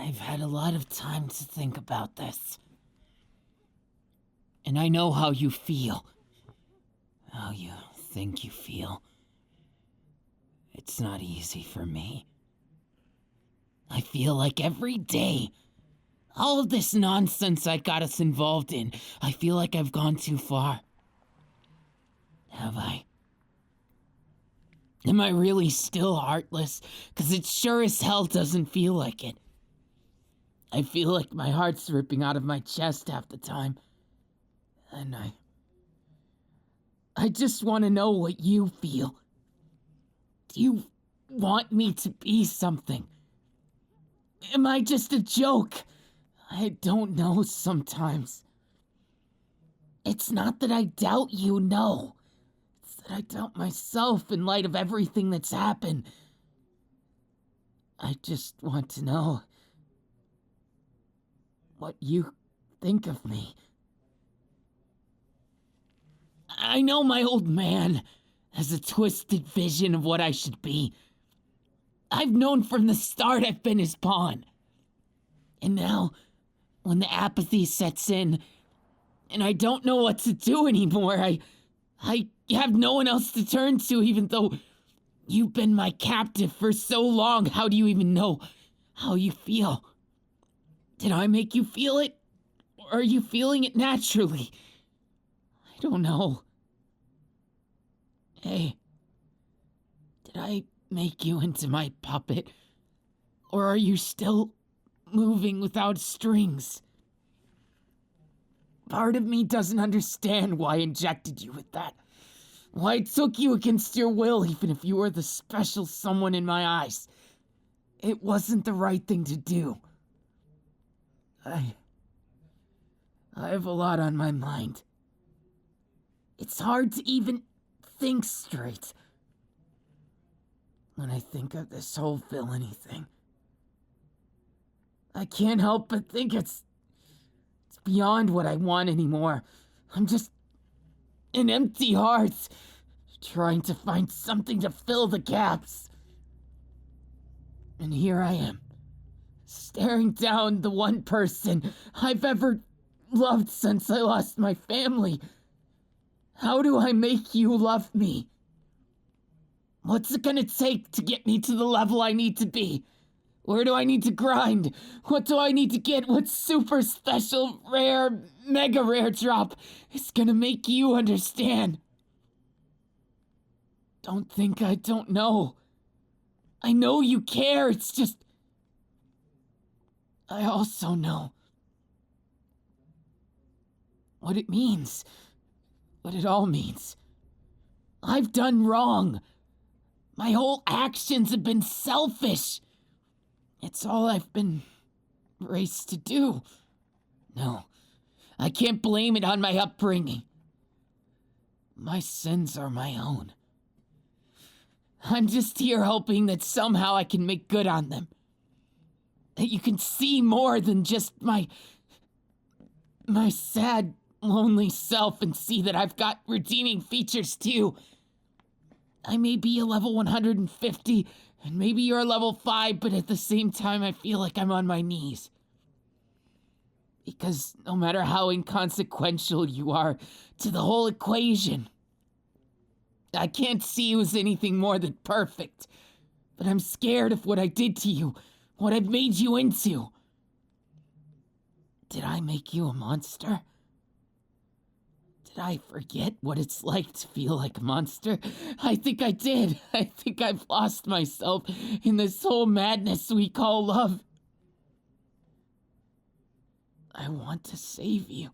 I've had a lot of time to think about this. And I know how you feel. How you think you feel. It's not easy for me. I feel like every day, all of this nonsense I got us involved in, I feel like I've gone too far. Have I? Am I really still heartless? 'Cause it sure as hell doesn't feel like it. I feel like my heart's ripping out of my chest half the time. And I just want to know what you feel. Do you want me to be something? Am I just a joke? I don't know sometimes. It's not that I doubt you, no. It's that I doubt myself in light of everything that's happened. I just want to know what you think of me. I know my old man has a twisted vision of what I should be. I've known from the start I've been his pawn. And now, when the apathy sets in, and I don't know what to do anymore, I have no one else to turn to, even though you've been my captive for so long. How do you even know how you feel? Did I make you feel it? Or are you feeling it naturally? I don't know. Hey, did I make you into my puppet? Or are you still moving without strings? Part of me doesn't understand why I injected you with that. Why I took you against your will, even if you were the special someone in my eyes. It wasn't the right thing to do. I have a lot on my mind. It's hard to even think straight when I think of this whole villainy thing. I can't help but think it's beyond what I want anymore. I'm just an empty heart, trying to find something to fill the gaps. And here I am, staring down the one person I've ever loved since I lost my family. How do I make you love me? What's it gonna take to get me to the level I need to be? Where do I need to grind? What do I need to get? What super special, rare, mega rare drop is gonna make you understand? Don't think I don't know. I know you care, it's just... I also know what it means. What it all means. I've done wrong. My whole actions have been selfish. It's all I've been raised to do. No, I can't blame it on my upbringing. My sins are my own. I'm just here hoping that somehow I can make good on them. That you can see more than just my sad, lonely self and see that I've got redeeming features too. I may be a level 150, and maybe you're a level 5, but at the same time I feel like I'm on my knees. Because no matter how inconsequential you are to the whole equation, I can't see you as anything more than perfect. But I'm scared of what I did to you, what I've made you into. Did I make you a monster? Did I forget what it's like to feel like a monster? I think I did. I think I've lost myself in this whole madness we call love. I want to save you.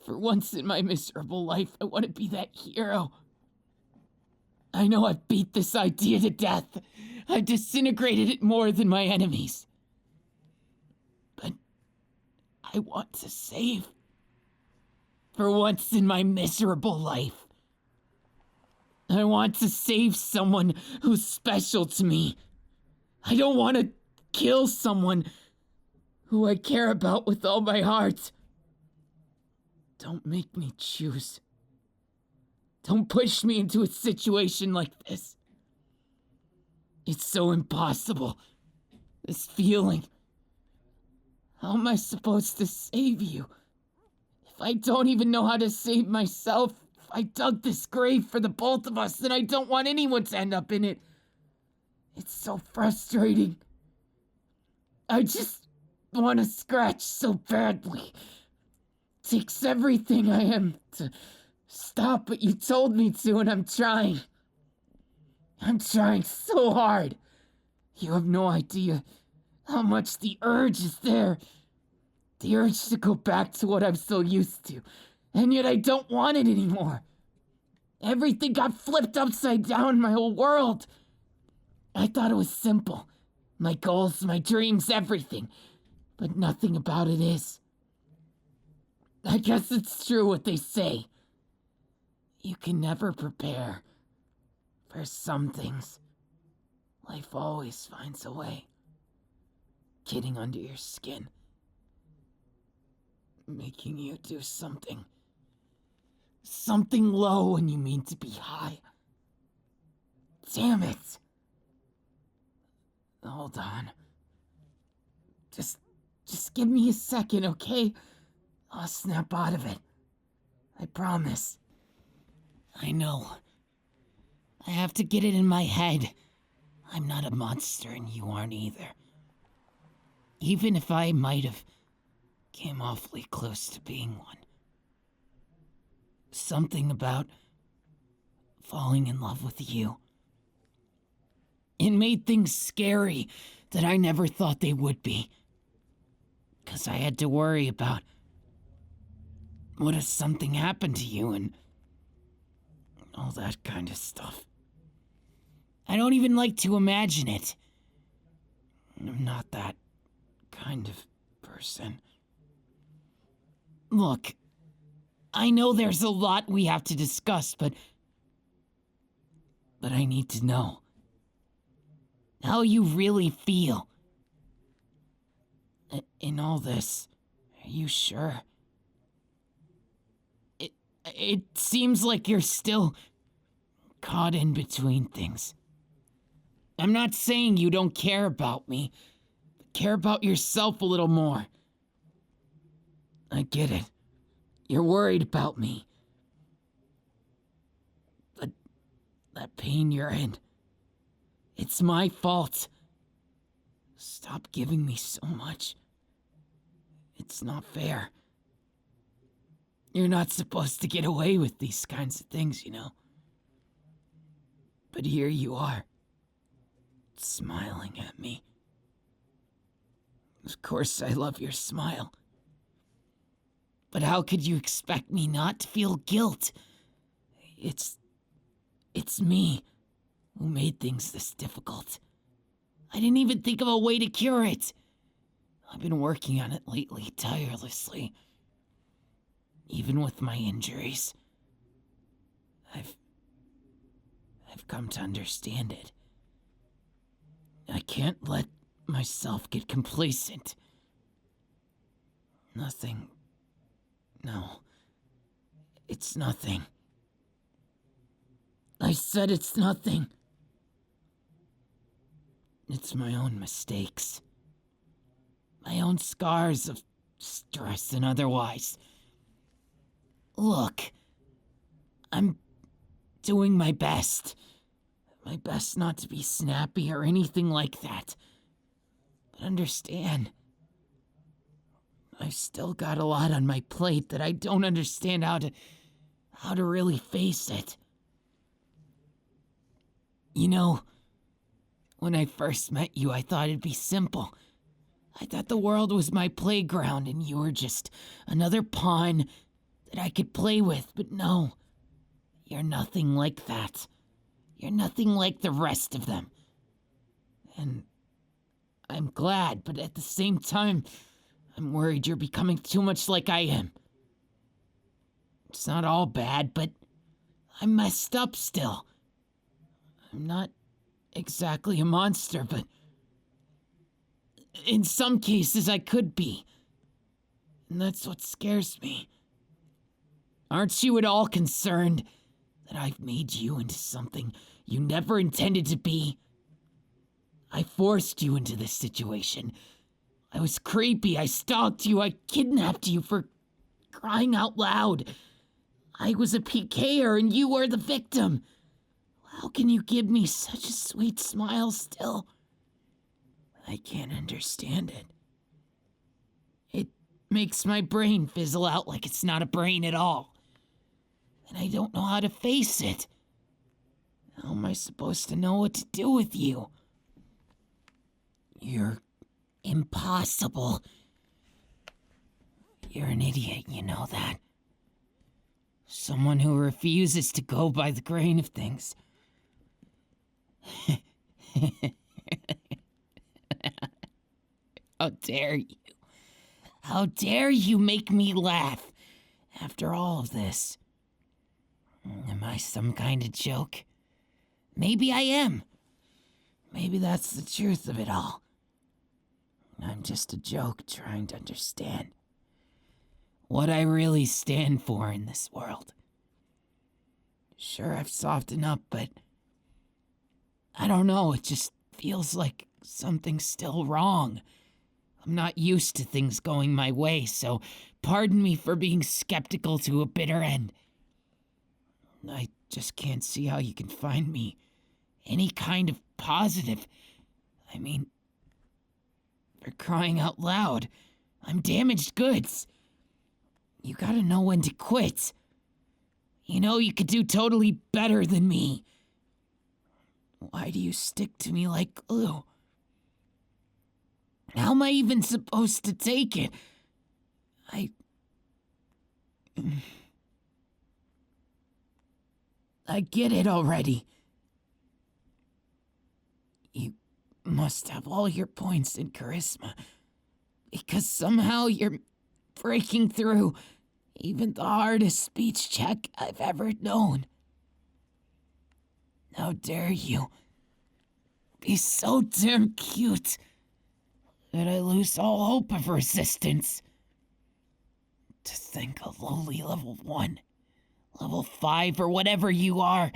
For once in my miserable life, I want to be that hero. I know I've beat this idea to death. I've disintegrated it more than my enemies. But I want to save. For once in my miserable life. I want to save someone who's special to me. I don't want to kill someone who I care about with all my heart. Don't make me choose. Don't push me into a situation like this. It's so impossible. This feeling. How am I supposed to save you? If I don't even know how to save myself, if I dug this grave for the both of us, then I don't want anyone to end up in it. It's so frustrating. I just want to scratch so badly. It takes everything I am to stop what you told me to, and I'm trying. I'm trying so hard. You have no idea how much the urge is there. The urge to go back to what I'm so used to. And yet I don't want it anymore. Everything got flipped upside down, my whole world. I thought it was simple. My goals, my dreams, everything. But nothing about it is. I guess it's true what they say. You can never prepare for some things. Life always finds a way. Getting under your skin. Making you do something. Something low when you mean to be high. Damn it. Hold on. Just give me a second, okay? I'll snap out of it. I promise. I know. I have to get it in my head. I'm not a monster and you aren't either. Even if I might have came awfully close to being one. Something about falling in love with you. It made things scary that I never thought they would be. 'Cause I had to worry about what if something happened to you and all that kind of stuff. I don't even like to imagine it. I'm not that kind of person. Look, I know there's a lot we have to discuss, but I need to know how you really feel. In all this, are you sure? It seems like you're still caught in between things. I'm not saying you don't care about me, but care about yourself a little more. I get it. You're worried about me. But that pain you're in, it's my fault. Stop giving me so much. It's not fair. You're not supposed to get away with these kinds of things, you know. But here you are, smiling at me. Of course I love your smile. But how could you expect me not to feel guilt? It's me who made things this difficult. I didn't even think of a way to cure it. I've been working on it lately, tirelessly. Even with my injuries, I've come to understand it. I can't let myself get complacent. Nothing. No. It's nothing. I said it's nothing. It's my own mistakes. My own scars of stress and otherwise. Look, I'm doing my best. My best not to be snappy or anything like that. But understand, I've still got a lot on my plate that I don't understand how to really face it. You know, when I first met you, I thought it'd be simple. I thought the world was my playground and you were just another pawn that I could play with, but no. You're nothing like that. You're nothing like the rest of them. And I'm glad, but at the same time, I'm worried you're becoming too much like I am. It's not all bad, but I'm messed up still. I'm not exactly a monster, but in some cases I could be. And that's what scares me. Aren't you at all concerned that I've made you into something you never intended to be? I forced you into this situation. I was creepy, I stalked you, I kidnapped you for crying out loud. I was a PKer and you were the victim. How can you give me such a sweet smile still? I can't understand it. It makes my brain fizzle out like it's not a brain at all. And I don't know how to face it. How am I supposed to know what to do with you? You're impossible. You're an idiot, you know that. Someone who refuses to go by the grain of things. How dare you? How dare you make me laugh after all of this? Am I some kind of joke? Maybe I am. Maybe that's the truth of it all. I'm just a joke trying to understand what I really stand for in this world. Sure, I've softened up, but I don't know, it just feels like something's still wrong. I'm not used to things going my way, so pardon me for being skeptical to a bitter end. I just can't see how you can find me any kind of positive. I mean, for crying out loud, I'm damaged goods. You gotta know when to quit. You know you could do totally better than me. Why do you stick to me like glue? How am I even supposed to take it? I get it already. You must have all your points in charisma, because somehow you're breaking through even the hardest speech check I've ever known. How dare you be so damn cute that I lose all hope of resistance. To think a lowly level 1, level 5, or whatever you are,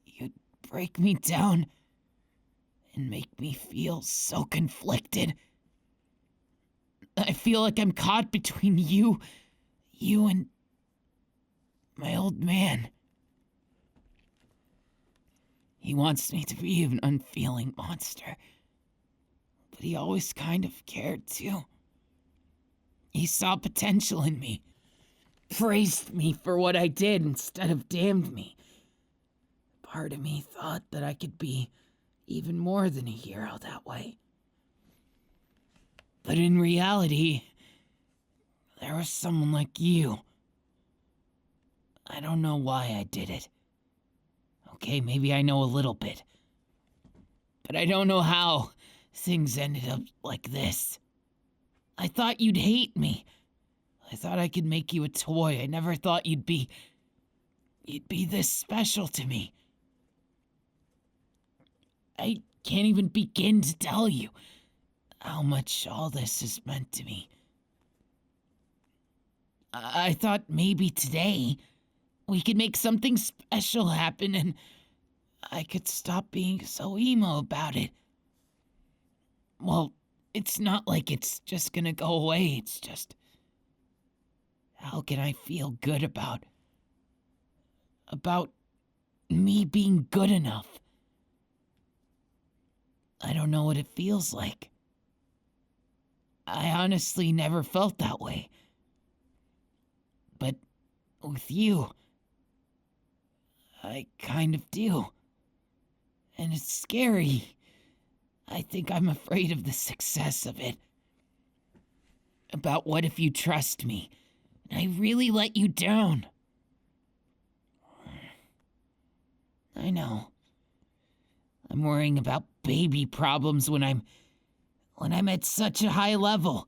you'd break me down and make me feel so conflicted. I feel like I'm caught between you and my old man. He wants me to be an unfeeling monster, but he always kind of cared too. He saw potential in me, praised me for what I did instead of damned me. Part of me thought that I could be even more than a hero that way. But in reality, there was someone like you. I don't know why I did it. Okay, maybe I know a little bit. But I don't know how things ended up like this. I thought you'd hate me. I thought I could make you a toy. I never thought you'd be this special to me. I can't even begin to tell you how much all this has meant to me. I thought maybe today we could make something special happen and I could stop being so emo about it. Well, it's not like it's just gonna go away, it's just... how can I feel good about me being good enough? I don't know what it feels like. I honestly never felt that way. But with you, I kind of do. And it's scary. I think I'm afraid of the success of it. About what if you trust me, and I really let you down? I know. I'm worrying about baby problems when I'm at such a high level.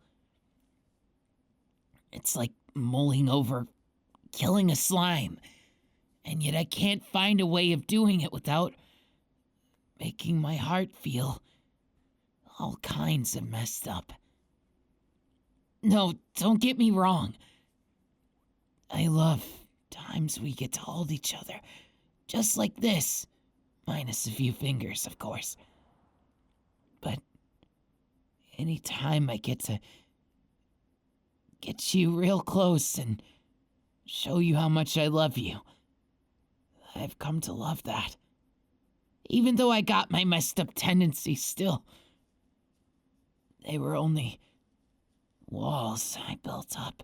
It's like mulling over killing a slime, and yet I can't find a way of doing it without making my heart feel all kinds of messed up. No, don't get me wrong. I love times we get to hold each other, just like this, minus a few fingers, of course. anytime I get to get you real close and show you how much I love you, I've come to love that. Even though I got my messed up tendencies still, they were only walls I built up.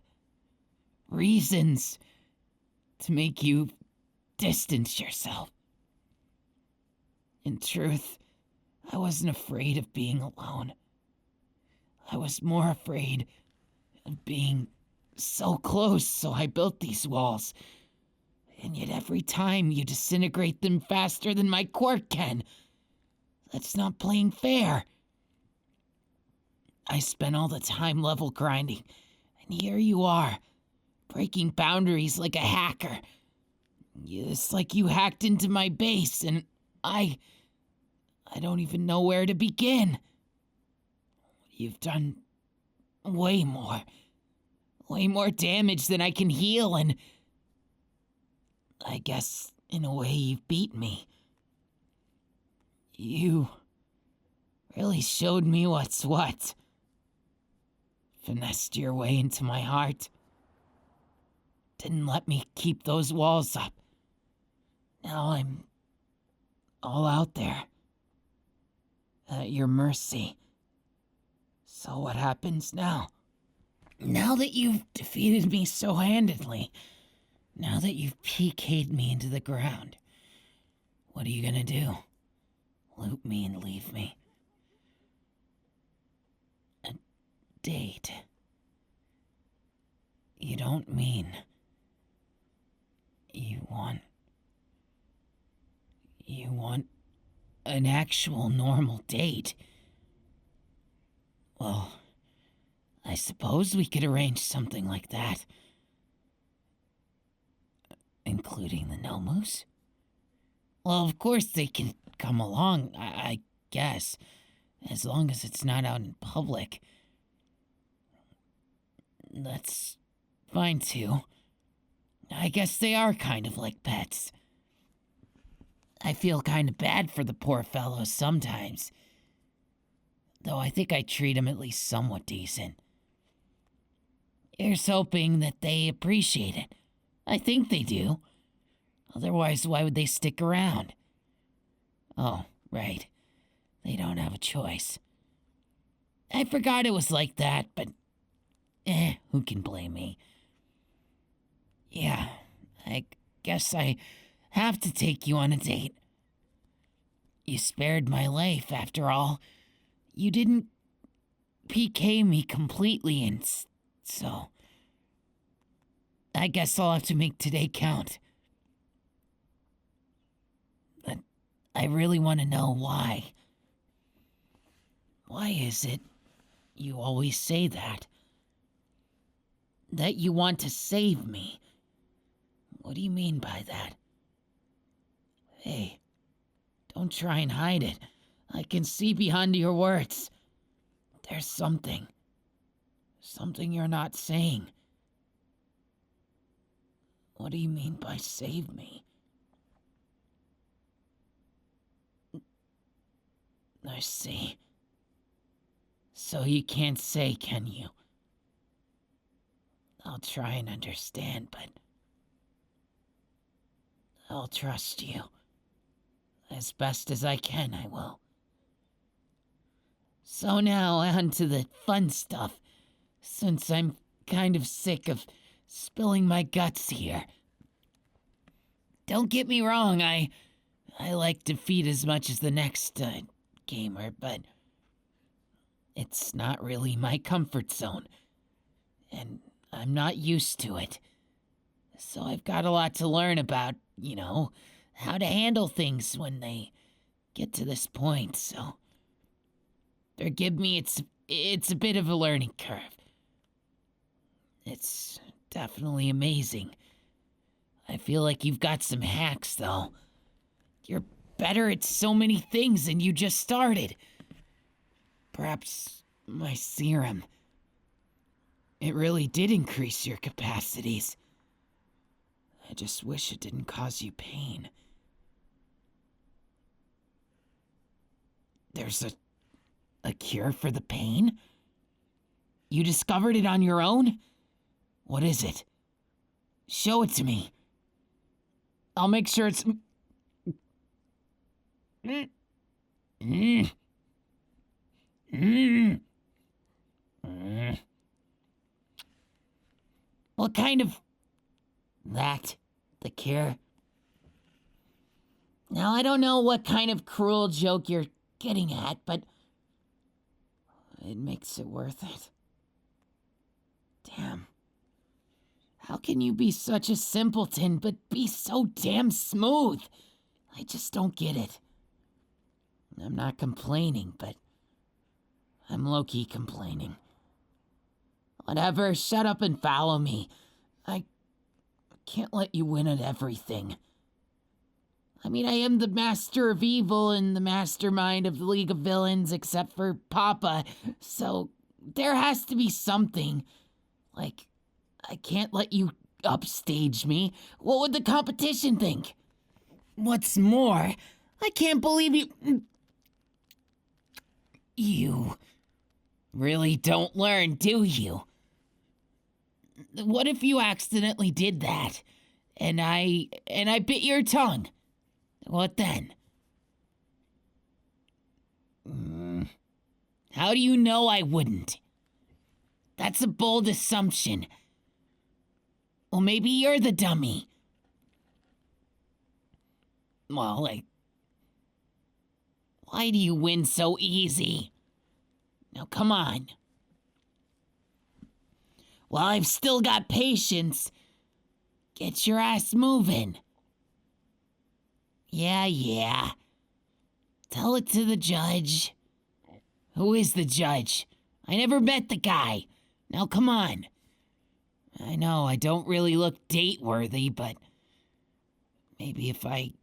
Reasons to make you distance yourself. In truth, I wasn't afraid of being alone. I was more afraid of being so close, so I built these walls. And yet every time you disintegrate them faster than my quirk can. That's not playing fair. I spent all the time level grinding, and here you are, breaking boundaries like a hacker. It's like you hacked into my base, and I don't even know where to begin. You've done way more damage than I can heal, and I guess in a way you've beat me. You really showed me what's what. Finessed your way into my heart. Didn't let me keep those walls up. Now I'm all out there. At your mercy. So what happens now? Now that you've defeated me so handedly, now that you've PK'd me into the ground, what are you gonna do? Loot me and leave me? A date? You don't mean you want an actual normal date? Well, I suppose we could arrange something like that. Including the Nomus? Well, of course they can come along, I guess. As long as it's not out in public. That's fine too. I guess they are kind of like pets. I feel kind of bad for the poor fellows sometimes. Though I think I treat them at least somewhat decent. Here's hoping that they appreciate it. I think they do. Otherwise, why would they stick around? Oh, right. They don't have a choice. I forgot it was like that, but who can blame me? Yeah, I guess I have to take you on a date. You spared my life, after all. You didn't PK me completely, and so I guess I'll have to make today count. But I really want to know why. Why is it you always say that? That you want to save me? What do you mean by that? Hey, don't try and hide it. I can see behind your words. There's something. Something you're not saying. What do you mean by save me? I see. So you can't say, can you? I'll try and understand, but I'll trust you. As best as I can, I will. So now on to the fun stuff, since I'm kind of sick of spilling my guts here. Don't get me wrong, I like defeat as much as the next gamer, but it's not really my comfort zone, and I'm not used to it. So I've got a lot to learn about, how to handle things when they get to this point, so forgive me, it's a bit of a learning curve. It's definitely amazing. I feel like you've got some hacks, though. You're better at so many things than you just started. Perhaps my serum. It really did increase your capacities. I just wish it didn't cause you pain. There's a cure for the pain? You discovered it on your own? What is it? Show it to me. I'll make sure it's... What kind of... That? The cure? Now, I don't know what kind of cruel joke you're getting at, but... it makes it worth it. Damn. How can you be such a simpleton, but be so damn smooth? I just don't get it. I'm not complaining, but... I'm low-key complaining. Whatever, shut up and follow me. I can't let you win at everything. I mean, I am the master of evil and the mastermind of the League of Villains, except for Papa, so there has to be something. Like, I can't let you upstage me. What would the competition think? What's more, I can't believe you... You really don't learn, do you? What if you accidentally did that, and I bit your tongue? What then? How do you know I wouldn't? That's a bold assumption. Well, maybe you're the dummy. Well, why do you win so easy? Now, come on. Well, I've still got patience. Get your ass moving. Yeah. Tell it to the judge. Who is the judge? I never met the guy. Now, come on. I know I don't really look date-worthy, but maybe if I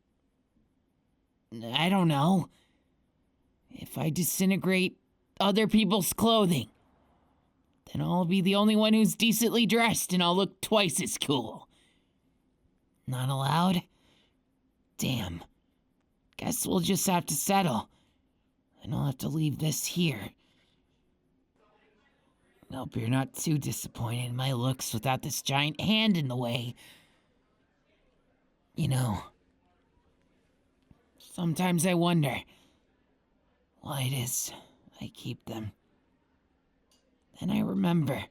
don't know. If I disintegrate other people's clothing, then I'll be the only one who's decently dressed and I'll look twice as cool. Not allowed? Damn. Guess we'll just have to settle. And I'll have to leave this here. Hope you're not too disappointed in my looks without this giant hand in the way. You know, sometimes I wonder why it is I keep them. Then I remember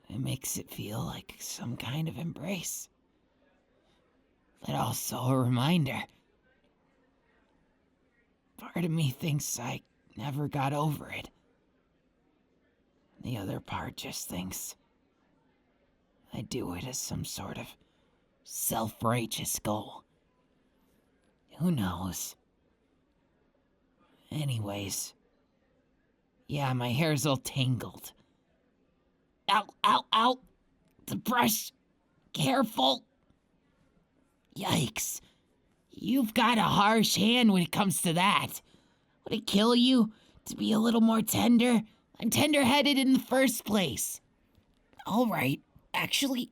it makes it feel like some kind of embrace. But also a reminder. Part of me thinks I never got over it. The other part just thinks I do it as some sort of self-righteous goal. Who knows? Anyways. Yeah, my hair's all tangled. Ow! The brush! Careful! Yikes. You've got a harsh hand when it comes to that. Would it kill you to be a little more tender? I'm tender-headed in the first place. All right. Actually,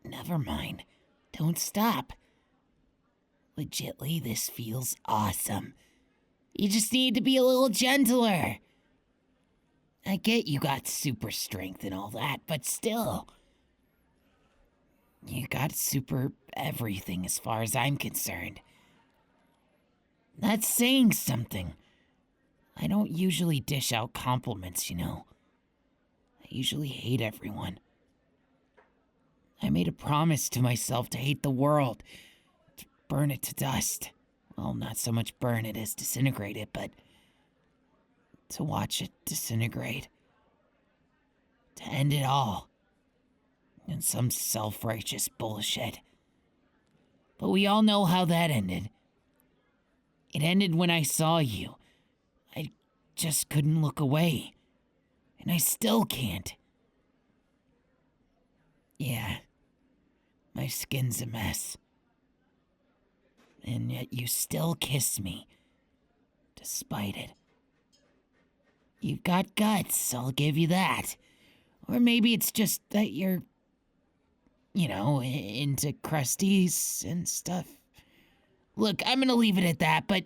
never mind. Don't stop. Legitly, this feels awesome. You just need to be a little gentler. I get you got super strength and all that, but still. You got super everything as far as I'm concerned. That's saying something. I don't usually dish out compliments, you know. I usually hate everyone. I made a promise to myself to hate the world, to burn it to dust. Well, not so much burn it as disintegrate it, but to watch it disintegrate. To end it all. In some self-righteous bullshit. But we all know how that ended. It ended when I saw you. I just couldn't look away. And I still can't. Yeah. My skin's a mess. And yet you still kiss me. Despite it. You've got guts, I'll give you that. Or maybe it's just that you're, into crusties and stuff. Look, I'm gonna leave it at that, but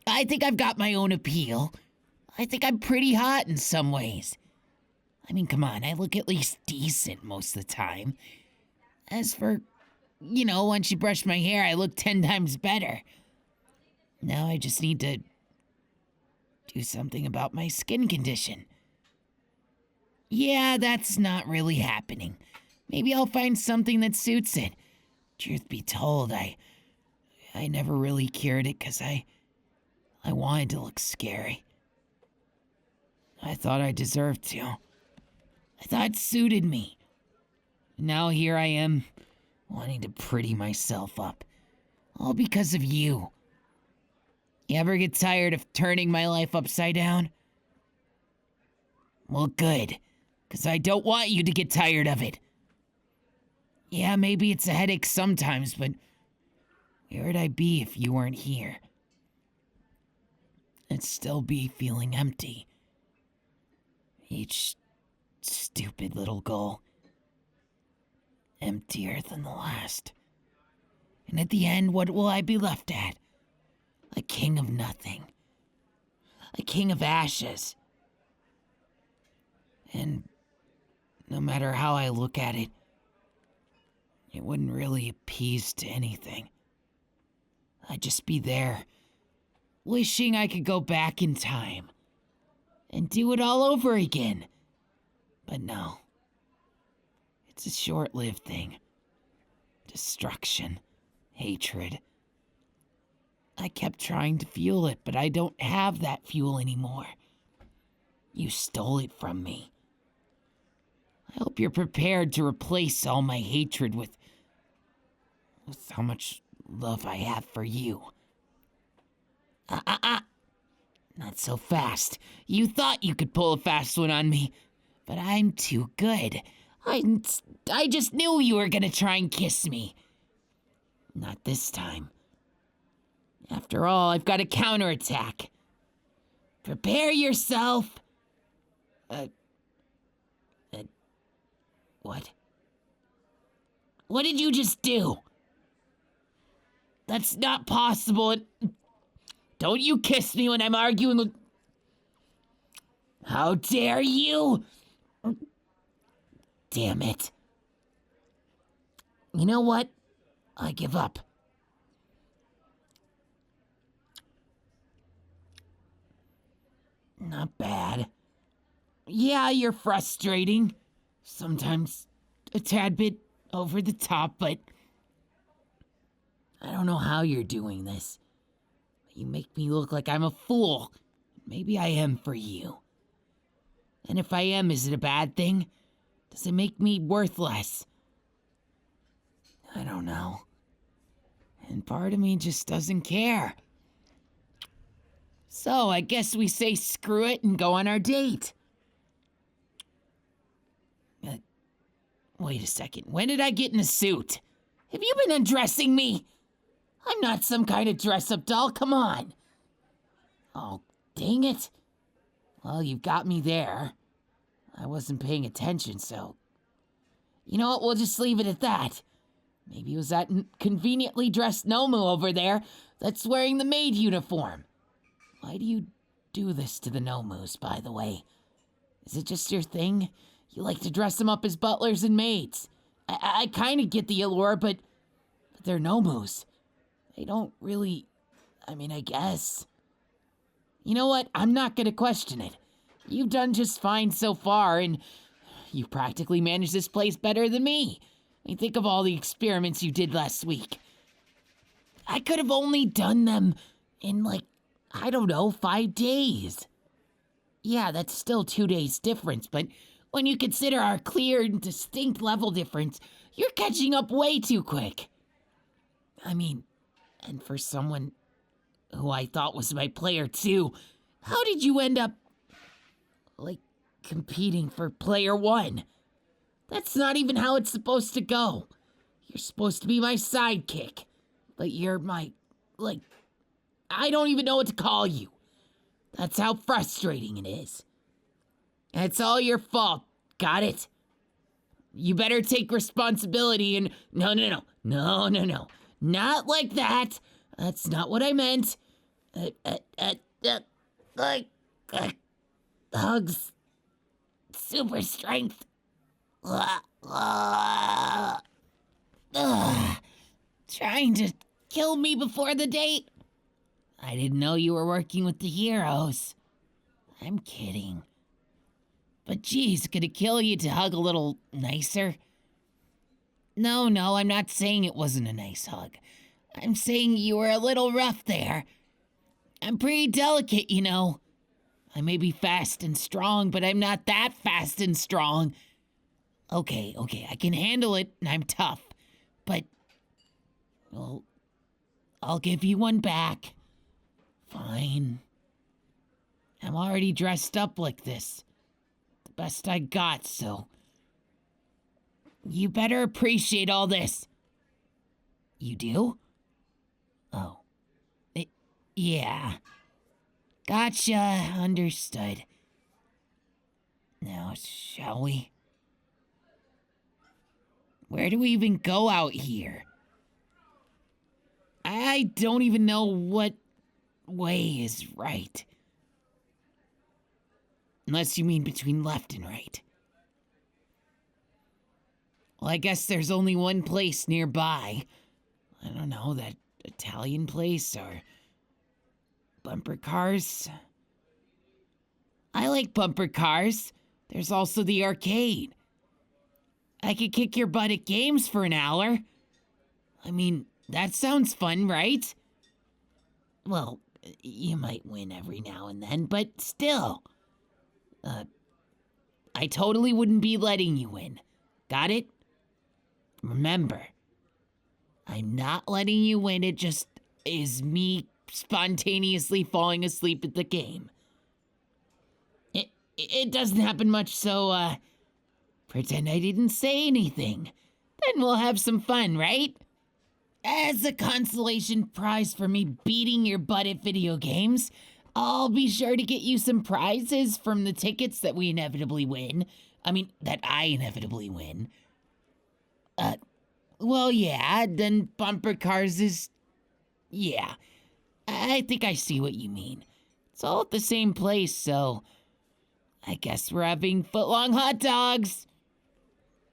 I think I've got my own appeal. I think I'm pretty hot in some ways. I mean, come on, I look at least decent most of the time. As for, once you brush my hair, I look 10 times better. Now I just need to do something about my skin condition. Yeah, that's not really happening. Maybe I'll find something that suits it. Truth be told, I never really cured it because I wanted to look scary. I thought I deserved to. I thought it suited me. Now here I am, wanting to pretty myself up. All because of you. You ever get tired of turning my life upside down? Well, good, because I don't want you to get tired of it. Yeah, maybe it's a headache sometimes, but where would I be if you weren't here? I'd still be feeling empty. Each stupid little goal, emptier than the last. And at the end, what will I be left at? A king of nothing. A king of ashes. And no matter how I look at it, it wouldn't really appease to anything. I'd just be there, wishing I could go back in time and do it all over again. But no. It's a short-lived thing. Destruction. Hatred. I kept trying to fuel it, but I don't have that fuel anymore. You stole it from me. I hope you're prepared to replace all my hatred with how much love I have for you. Not so fast. You thought you could pull a fast one on me, but I'm too good. I just knew you were gonna try and kiss me. Not this time. After all, I've got a counterattack. Prepare yourself. What? What did you just do? That's not possible. Don't you kiss me when I'm arguing with... How dare you? Damn it. You know what? I give up. Not bad. Yeah, you're frustrating. Sometimes a tad bit over the top, but I don't know how you're doing this. You make me look like I'm a fool. Maybe I am for you. And if I am, is it a bad thing? Does it make me worthless? I don't know. And part of me just doesn't care. So I guess we say screw it and go on our date. Wait a second. When did I get in a suit? Have you been undressing me? I'm not some kind of dress-up doll. Come on. Oh, dang it. Well, you've got me there. I wasn't paying attention, so... You know what? We'll just leave it at that. Maybe it was that conveniently dressed Nomu over there that's wearing the maid uniform. Why do you do this to the Nomus, by the way? Is it just your thing? You like to dress them up as butlers and maids. I kind of get the allure, but they're Nomus. They don't really... I mean, I guess. You know what? I'm not going to question it. You've done just fine so far, and you practically managed this place better than me. I mean, think of all the experiments you did last week. I could have only done them in, I don't know, 5 days. Yeah, that's still 2 days difference, but when you consider our clear and distinct level difference, you're catching up way too quick. I mean, and for someone who I thought was my player too, how did you end up, competing for player 1? That's not even how it's supposed to go. You're supposed to be my sidekick, but you're my, I don't even know what to call you. That's how frustrating it is. And it's all your fault, got it? You better take responsibility and... No. Not like that. That's not what I meant. Hugs. Super strength. Trying to kill me before the date? I didn't know you were working with the heroes. I'm kidding. But geez, could it kill you to hug a little nicer? No, I'm not saying it wasn't a nice hug. I'm saying you were a little rough there. I'm pretty delicate, you know. I may be fast and strong, but I'm not that fast and strong. Okay, I can handle it, and I'm tough. But, well, I'll give you one back. Fine. I'm already dressed up like this. The best I got, so... You better appreciate all this. You do? Oh. Yeah. Gotcha, understood. Now, shall we? Where do we even go out here? I don't even know what way is right. Unless you mean between left and right. Well, I guess there's only one place nearby. I don't know, that Italian place or bumper cars. I like bumper cars. There's also the arcade. I could kick your butt at games for an hour. I mean, that sounds fun, right? Well, you might win every now and then, but still. I totally wouldn't be letting you win. Got it? Remember, I'm not letting you win. It just is me spontaneously falling asleep at the game. It doesn't happen much, so, pretend I didn't say anything. Then we'll have some fun, right? As a consolation prize for me beating your butt at video games, I'll be sure to get you some prizes from the tickets that we inevitably win. That I inevitably win. Well, yeah, then bumper cars is... Yeah, I think I see what you mean. It's all at the same place, so... I guess we're having footlong hot dogs.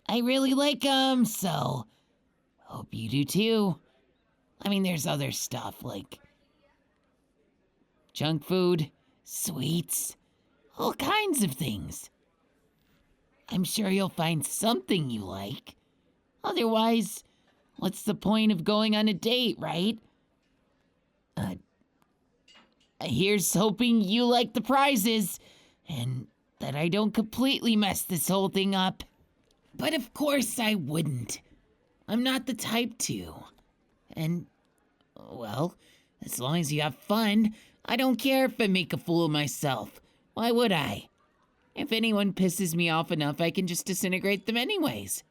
I really like them, so... Hope you do too. There's other stuff, like... junk food, sweets, all kinds of things. I'm sure you'll find something you like. Otherwise, what's the point of going on a date, right? Here's hoping you like the prizes, and that I don't completely mess this whole thing up. But of course I wouldn't. I'm not the type to. And, well, as long as you have fun, I don't care if I make a fool of myself. Why would I? If anyone pisses me off enough, I can just disintegrate them anyways.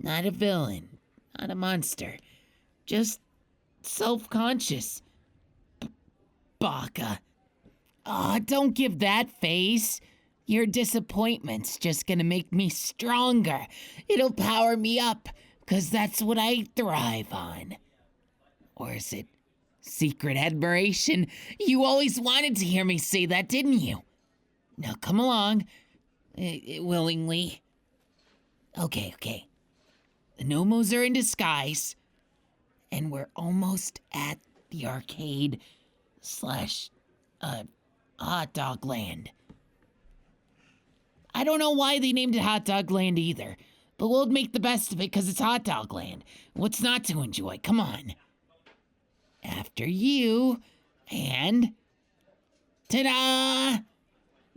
Not a villain, not a monster, just self-conscious. Baka. Aw, don't give that face. Your disappointment's just gonna make me stronger. It'll power me up, 'cause that's what I thrive on. Or is it secret admiration? You always wanted to hear me say that, didn't you? Now come along. Willingly. Okay. The Nomos are in disguise. And we're almost at the arcade / hot dog land. I don't know why they named it Hot Dog Land either, but we'll make the best of it because it's Hot Dog Land. What's not to enjoy? Come on. After you, and... ta-da!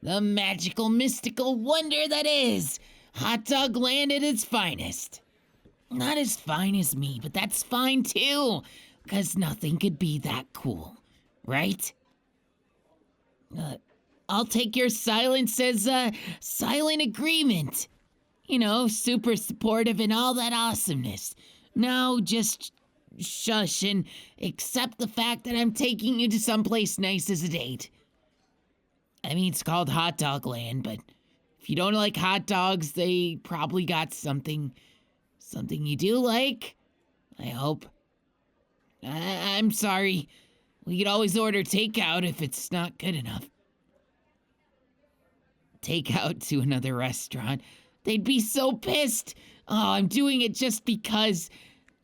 The magical, mystical wonder that is Hot Dog Land at its finest. Not as fine as me, but that's fine too, because nothing could be that cool, right? I'll take your silence as a silent agreement. You know, super supportive and all that awesomeness. No, just shush and accept the fact that I'm taking you to someplace nice as a date. It's called Hot Dog Land, but if you don't like hot dogs, they probably got something you do like, I hope. I'm sorry. We could always order takeout if it's not good enough. takeout to another restaurant, they'd be so pissed. Oh, I'm doing it just because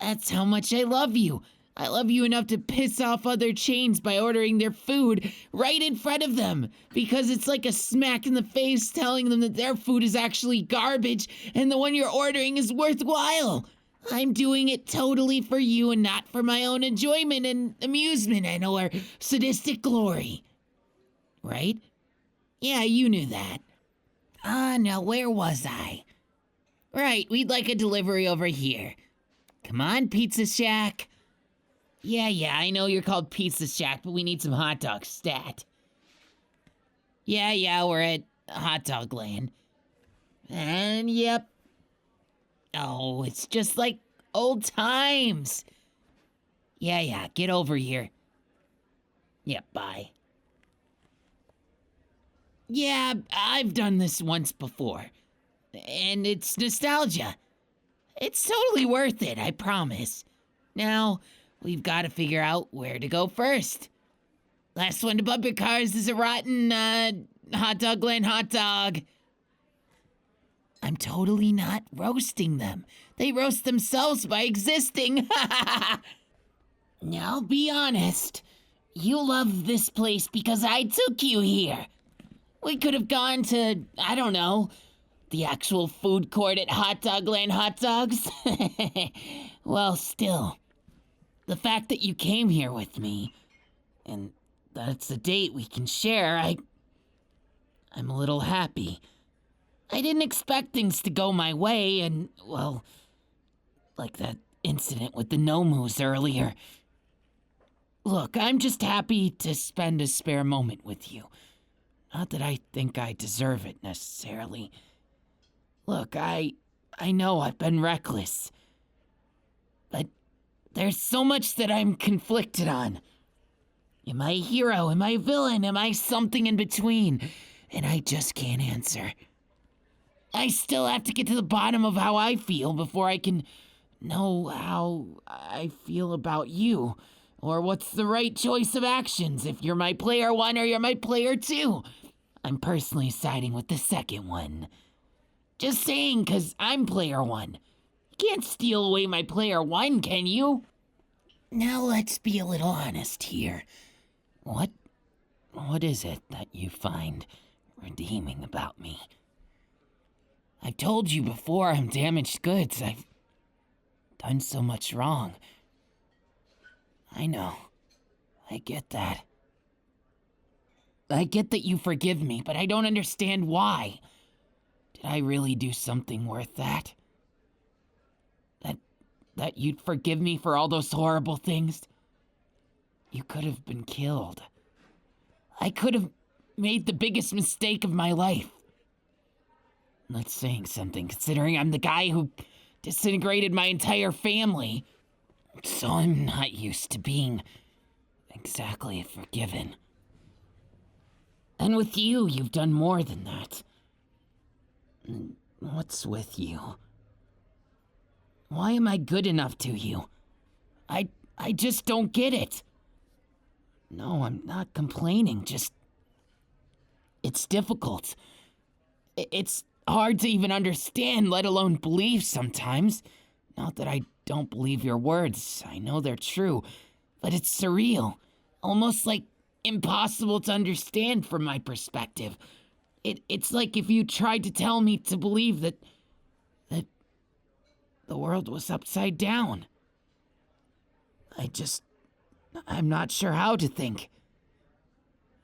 that's how much I love you. I love you enough to piss off other chains by ordering their food right in front of them, because it's like a smack in the face telling them that their food is actually garbage and the one you're ordering is worthwhile. I'm doing it totally for you and not for my own enjoyment and amusement or sadistic glory. Right? Yeah, you knew that. No, where was I? Right, we'd like a delivery over here. Come on, Pizza Shack. Yeah, I know you're called Pizza Shack, but we need some hot dogs stat. Yeah, we're at Hot Dog Land. And yep. Oh, it's just like old times. Yeah, get over here. Yep, bye. Yeah, I've done this once before. And it's nostalgia. It's totally worth it, I promise. Now, we've got to figure out where to go first. Last one to bumper cars is a rotten, Hot Dog Land hot dog. I'm totally not roasting them. They roast themselves by existing. Now, be honest. You love this place because I took you here. We could have gone to, I don't know, the actual food court at Hot Dog Land hot dogs. Well, still, the fact that you came here with me, and that it's a date we can share, I'm a little happy. I didn't expect things to go my way, and, well, like that incident with the Nomus earlier. Look, I'm just happy to spend a spare moment with you. Not that I think I deserve it, necessarily. Look, I know I've been reckless. But there's so much that I'm conflicted on. Am I a hero? Am I a villain? Am I something in between? And I just can't answer. I still have to get to the bottom of how I feel before I can know how I feel about you. Or what's the right choice of actions, if you're my player 1 or you're my player 2. I'm personally siding with the second one. Just saying, 'cause I'm player 1. You can't steal away my player 1, can you? Now let's be a little honest here. What is it that you find redeeming about me? I've told you before I'm damaged goods. I've done so much wrong. I know. I get that. I get that you forgive me, but I don't understand why. Did I really do something worth that? That you'd forgive me for all those horrible things? You could have been killed. I could have made the biggest mistake of my life. That's saying something, considering I'm the guy who disintegrated my entire family. So I'm not used to being exactly forgiven. And with you, you've done more than that. What's with you? Why am I good enough to you? I just don't get it. No, I'm not complaining, just... It's difficult. It's hard to even understand, let alone believe sometimes. Not that I don't believe your words, I know they're true, but it's surreal. Almost like impossible to understand from my perspective. It's like if you tried to tell me to believe that the world was upside down. I'm not sure how to think.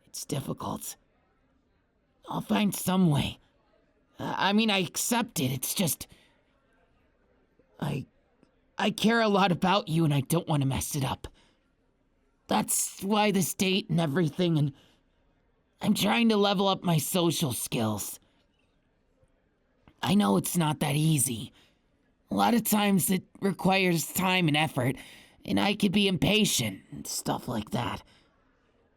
It's difficult. I'll find some way. I accept it, it's just... I care a lot about you and I don't want to mess it up. That's why this date and everything, and I'm trying to level up my social skills. I know it's not that easy. A lot of times it requires time and effort, and I could be impatient and stuff like that.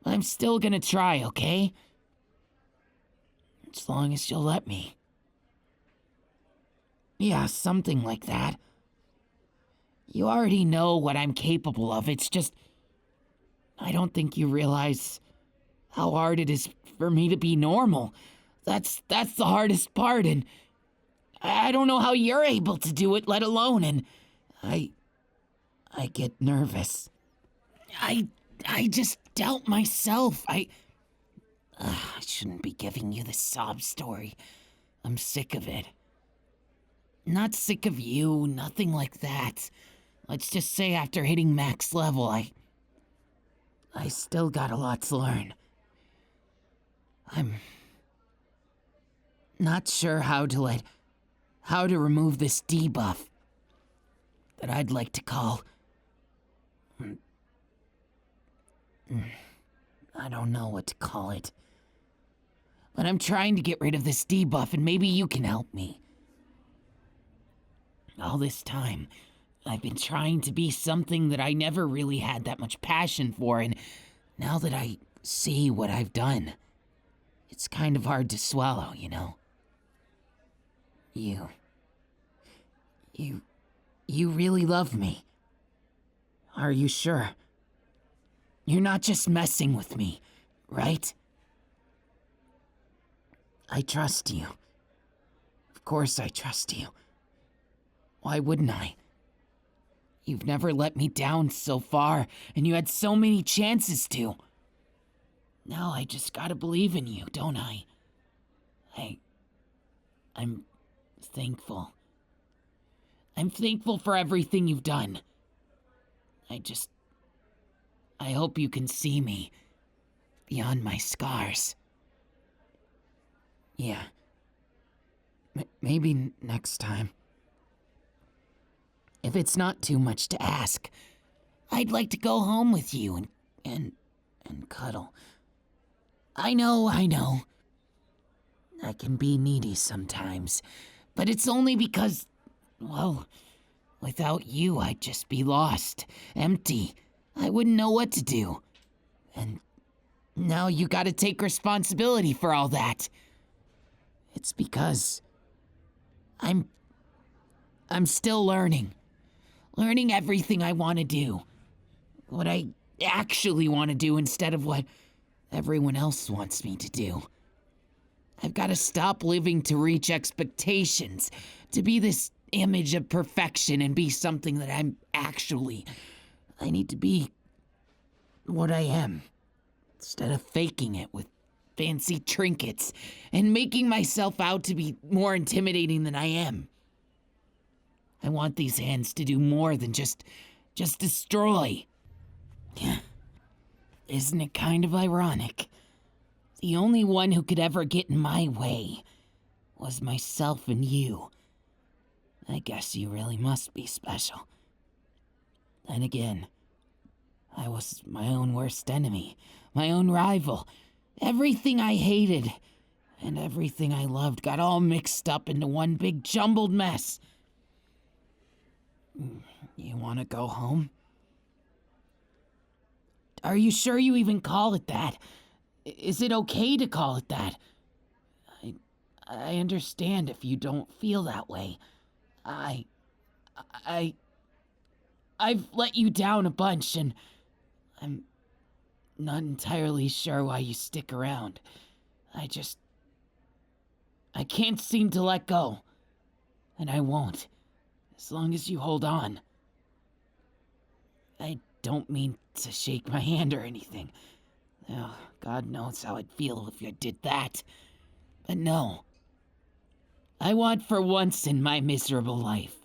But I'm still gonna try, okay? As long as you'll let me. Yeah, something like that. You already know what I'm capable of, it's just... I don't think you realize how hard it is for me to be normal. That's the hardest part, and I don't know how you're able to do it, let alone, and I get nervous. I just doubt myself. I shouldn't be giving you this sob story. I'm sick of it. Not sick of you, nothing like that. Let's just say after hitting max level, I still got a lot to learn. I'm not sure how to remove this debuff that I'd like to call... I don't know what to call it. But I'm trying to get rid of this debuff, and maybe you can help me. All this time, I've been trying to be something that I never really had that much passion for, and now that I see what I've done, it's kind of hard to swallow, you know? You really love me. Are you sure? You're not just messing with me, right? I trust you. Of course I trust you. Why wouldn't I? You've never let me down so far, and you had so many chances to. Now I just gotta believe in you, don't I? I'm thankful. I'm thankful for everything you've done. I hope you can see me beyond my scars. Yeah. Maybe next time. If it's not too much to ask, I'd like to go home with you and cuddle. I know. I can be needy sometimes, but it's only because, well, without you I'd just be lost, empty. I wouldn't know what to do. And now you gotta take responsibility for all that. It's because I'm still learning. Learning everything I want to do. What I actually want to do instead of what everyone else wants me to do. I've got to stop living to reach expectations, to be this image of perfection and be something that I'm actually. I need to be what I am, instead of faking it with fancy trinkets and making myself out to be more intimidating than I am. I want these hands to do more than just destroy. Isn't it kind of ironic? The only one who could ever get in my way was myself and you. I guess you really must be special. Then again, I was my own worst enemy, my own rival. Everything I hated and everything I loved got all mixed up into one big jumbled mess. You want to go home? Are you sure you even call it that? Is it okay to call it that? I understand if you don't feel that way. I've let you down a bunch, and I'm not entirely sure why you stick around. I can't seem to let go. And I won't, as long as you hold on. I don't mean to shake my hand or anything. Oh, God knows how I'd feel if you did that. But no. I want for once in my miserable life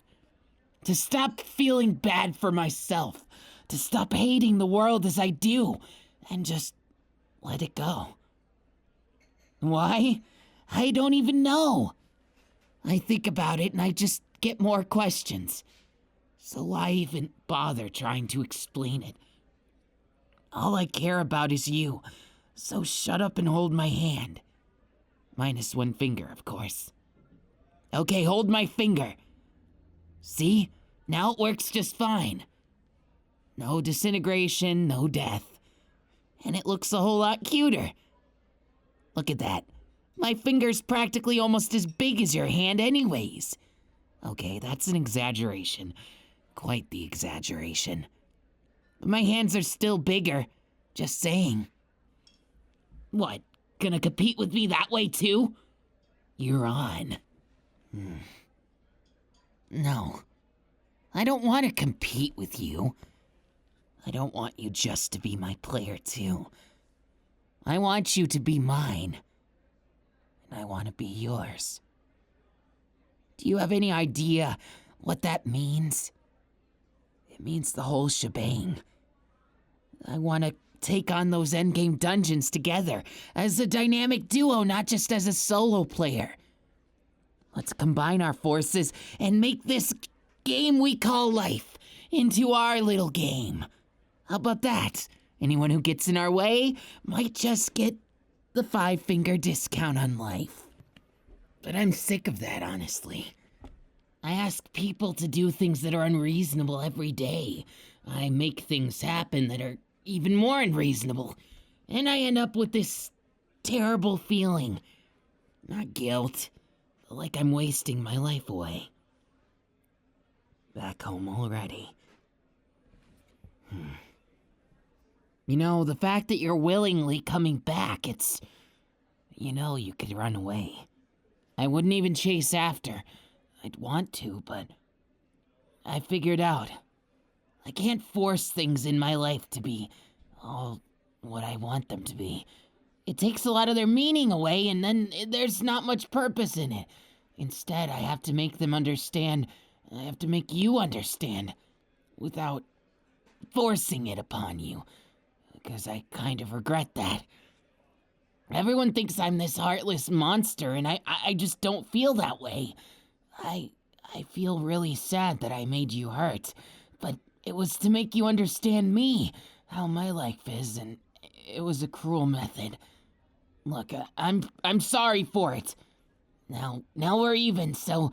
to stop feeling bad for myself, to stop hating the world as I do, and just let it go. Why? I don't even know. I think about it and I just get more questions. So why even bother trying to explain it? All I care about is you, so shut up and hold my hand. Minus one finger, of course. Okay, hold my finger. See? Now it works just fine. No disintegration, no death. And it looks a whole lot cuter. Look at that. My finger's practically almost as big as your hand anyways. Okay, that's an exaggeration. Quite the exaggeration. But my hands are still bigger. Just saying. What, gonna compete with me that way too? you're on. No. I don't want to compete with you. I don't want you just to be my player, too. I want you to be mine. And I want to be yours. Do you have any idea what that means? It means the whole shebang. I want to take on those endgame dungeons together as a dynamic duo, not just as a solo player. Let's combine our forces and make this game we call life into our little game. How about that? Anyone who gets in our way might just get the 5-finger discount on life. But I'm sick of that, honestly. I ask people to do things that are unreasonable every day. I make things happen that are even more unreasonable. And I end up with this terrible feeling. Not guilt, but like I'm wasting my life away. Back home already. You know, the fact that you're willingly coming back, it's... You know, you could run away. I wouldn't even chase after. I'd want to, but... I figured out. I can't force things in my life to be all what I want them to be. It takes a lot of their meaning away, and then there's not much purpose in it. Instead, I have to make them understand. I have to make you understand without forcing it upon you. Because I kind of regret that. Everyone thinks I'm this heartless monster, and I just don't feel that way. I feel really sad that I made you hurt, but it was to make you understand me, how my life is, and it was a cruel method. Look, I'm sorry for it. Now we're even, so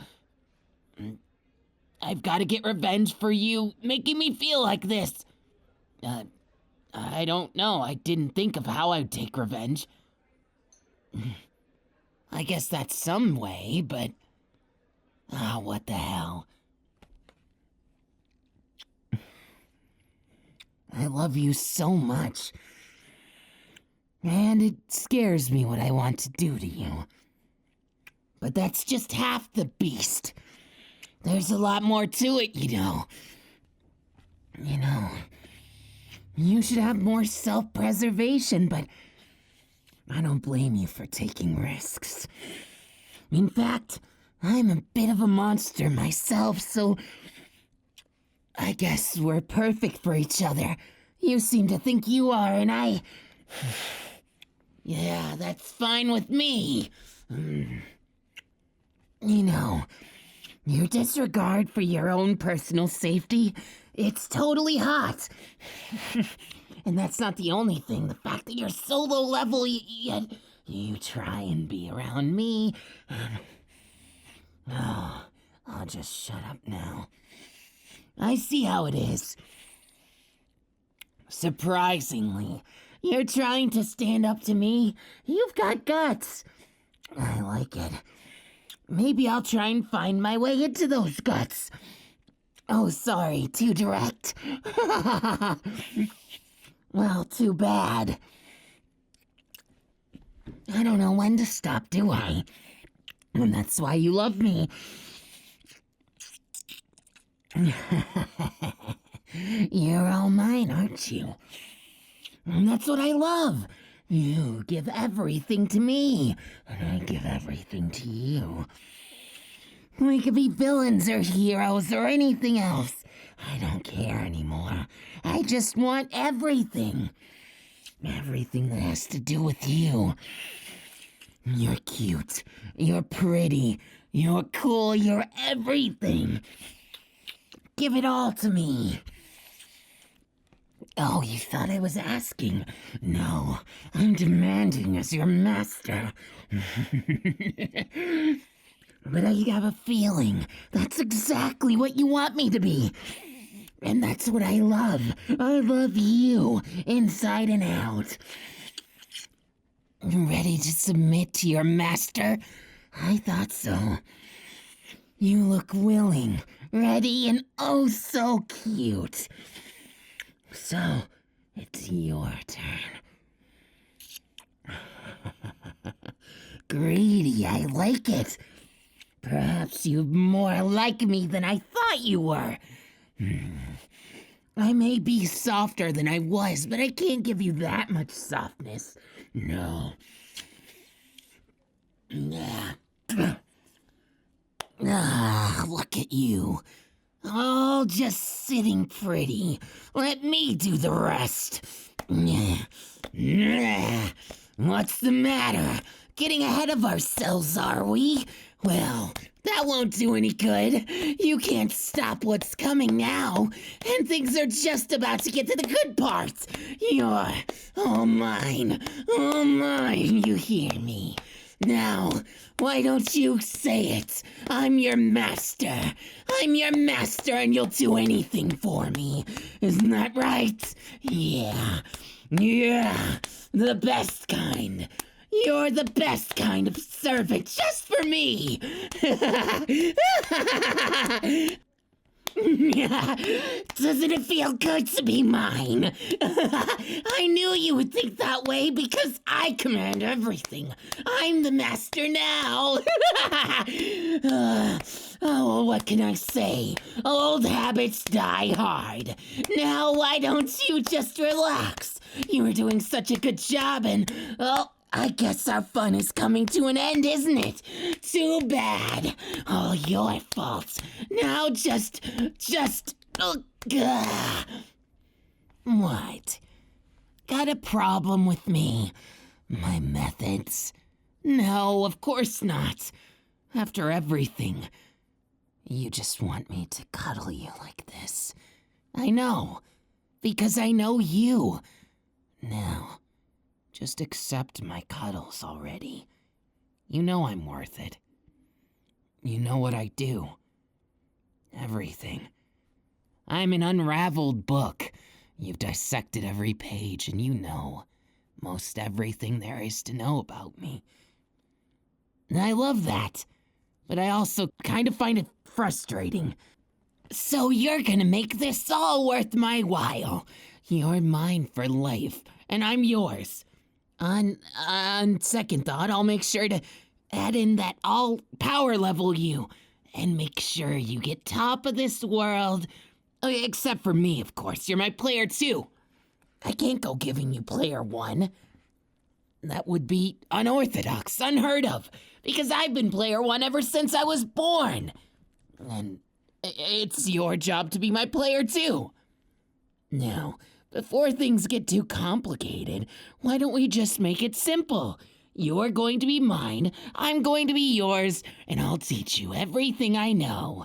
I've got to get revenge for you making me feel like this. I don't know. I didn't think of how I'd take revenge. I guess that's some way, but... what the hell. I love you so much. And it scares me what I want to do to you. But that's just half the beast. There's a lot more to it, you know. You should have more self-preservation, but I don't blame you for taking risks. In fact, I'm a bit of a monster myself, so I guess we're perfect for each other. You seem to think you are, and I... Yeah, that's fine with me. Your disregard for your own personal safety, it's totally hot. And that's not the only thing. The fact that you're so low level, yet you try and be around me. I'll just shut up now. I see how it is. Surprisingly, you're trying to stand up to me. You've got guts. I like it. Maybe I'll try and find my way into those guts. Oh, sorry, too direct. Well, too bad. I don't know when to stop, do I? And that's why you love me. You're all mine, aren't you? And that's what I love. You give everything to me, and I give everything to you. We could be villains or heroes or anything else. I don't care anymore. I just want everything. Everything that has to do with you. You're cute. You're pretty. You're cool. You're everything. Give it all to me. Oh, you thought I was asking? No, I'm demanding as your master. But I have a feeling that's exactly what you want me to be. And that's what I love. I love you, inside and out. Ready to submit to your master? I thought so. You look willing, ready, and oh so cute. So, it's your turn. greedy. I like it. Perhaps you're more like me than I thought you were. I may be softer than I was, but I can't give you that much softness. No. Look at you. All just sitting pretty. Let me do the rest. What's the matter? Getting ahead of ourselves, are we? Well, that won't do any good. You can't stop what's coming now, and things are just about to get to the good parts. You're all mine, you hear me? Now, why don't you say it? I'm your master. I'm your master and you'll do anything for me. Isn't that right? Yeah, the best kind. You're the best kind of servant just for me. Doesn't it feel good to be mine? I knew you would think that way because I command everything. I'm the master now. Oh, what can I say? Old habits die hard. Now, why don't you just relax? You were doing such a good job and, well, I guess our fun is coming to an end, isn't it? Too bad. All your fault. Now What? Got a problem with me? My methods? No, of course not. After everything, you just want me to cuddle you like this. I know, because I know you. Now, just accept my cuddles already. You know I'm worth it. You know what I do. Everything. I'm an unraveled book. You've dissected every page and you know most everything there is to know about me. And I love that, but I also kind of find it frustrating. So you're gonna make this all worth my while. You're mine for life, and I'm yours. On second thought, I'll make sure to add in that all power level you, and make sure you get top of this world. Except for me, of course. You're my player 2. I can't go giving you player 1. That would be unorthodox, unheard of, because I've been player 1 ever since I was born. And it's your job to be my player 2. Now, before things get too complicated, why don't we just make it simple? You're going to be mine, I'm going to be yours, and I'll teach you everything I know.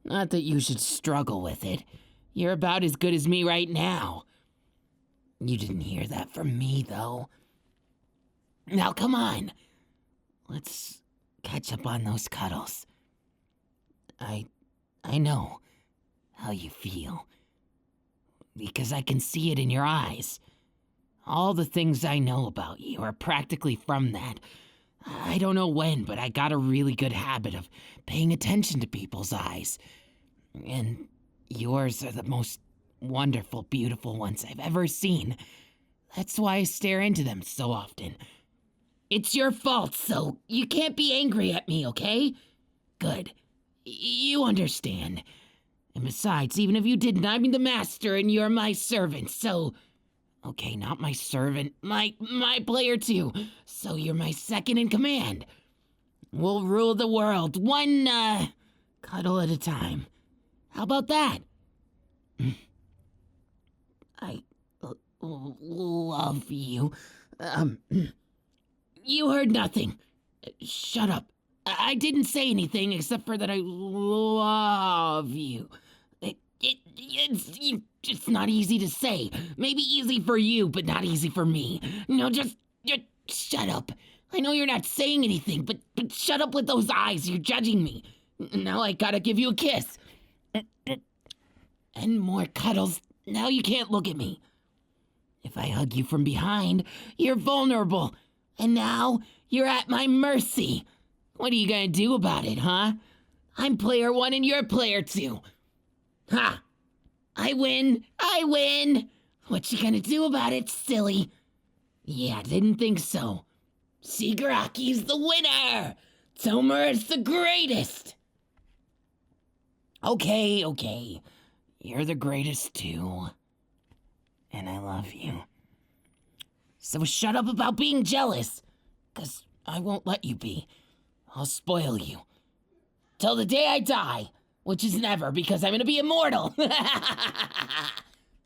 Not that you should struggle with it. You're about as good as me right now. You didn't hear that from me, though. Now, come on. Let's catch up on those cuddles. I know how you feel. Because I can see it in your eyes. All the things I know about you are practically from that. I don't know when, but I got a really good habit of paying attention to people's eyes. And yours are the most wonderful, beautiful ones I've ever seen. That's why I stare into them so often. It's your fault, so you can't be angry at me, okay? Good. You understand. And besides, even if you didn't, I'm the master and you're my servant, so... Okay, not my servant, my player 2. So you're my second in command. We'll rule the world, one, cuddle at a time. How about that? I love you. You heard nothing. Shut up. I didn't say anything except for that I love you. It's not easy to say. Maybe easy for you, but not easy for me. No, just shut up. I know you're not saying anything, but shut up with those eyes. You're judging me. Now I gotta give you a kiss. And more cuddles. Now you can't look at me. If I hug you from behind, you're vulnerable. And now you're at my mercy. What are you gonna do about it, huh? I'm player 1 and you're player 2. Ha! I win! What you gonna do about it, silly? Yeah, didn't think so. Shigaraki's the winner! Tomura's the greatest! Okay. You're the greatest too. And I love you. So shut up about being jealous, 'cause I won't let you be. I'll spoil you. Till the day I die, which is never, because I'm gonna be immortal.